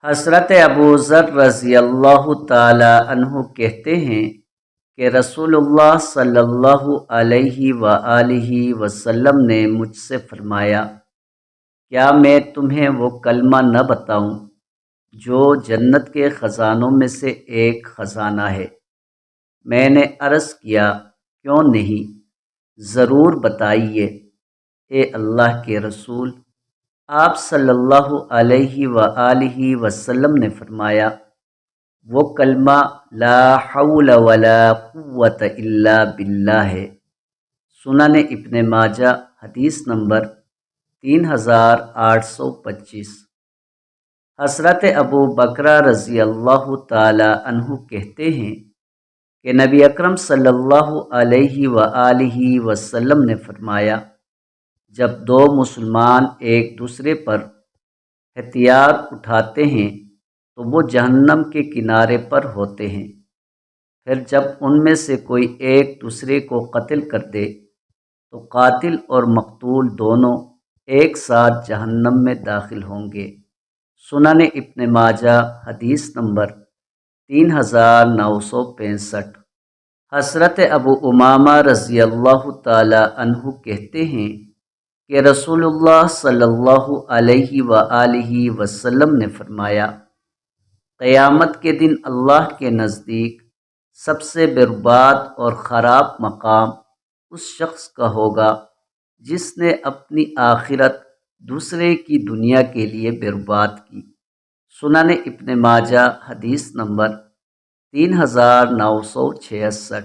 حضرت ابو ذر رضی اللہ تعالی عنہ کہتے ہیں کہ رسول اللہ صلی اللہ علیہ وآلہ وسلم نے مجھ سے فرمایا، کیا میں تمہیں وہ کلمہ نہ بتاؤں جو جنت کے خزانوں میں سے ایک خزانہ ہے؟ میں نے عرض کیا، کیوں نہیں، ضرور بتائیے اے اللہ کے رسول۔ آپ صلی اللہ علیہ وآلہ وسلم نے فرمایا، وہ کلمہ لا حول ولا قوت الا باللہ ہے۔ سنن ابن ماجہ حدیث نمبر 3825۔ حضرت ابو بکرہ رضی اللہ تعالی عنہ کہتے ہیں کہ نبی اکرم صلی اللہ علیہ وآلہ وسلم نے فرمایا، جب دو مسلمان ایک دوسرے پر ہتھیار اٹھاتے ہیں تو وہ جہنم کے کنارے پر ہوتے ہیں، پھر جب ان میں سے کوئی ایک دوسرے کو قتل کر دے تو قاتل اور مقتول دونوں ایک ساتھ جہنم میں داخل ہوں گے۔ سنن ابن ماجہ حدیث نمبر 3965۔ حضرت ابو امامہ رضی اللہ تعالی عنہ کہتے ہیں کہ رسول اللہ صلی اللہ علیہ وآلہ وسلم نے فرمایا، قیامت کے دن اللہ کے نزدیک سب سے برباد اور خراب مقام اس شخص کا ہوگا جس نے اپنی آخرت دوسرے کی دنیا کے لیے برباد کی۔ سنن ابن ماجہ حدیث نمبر 3966۔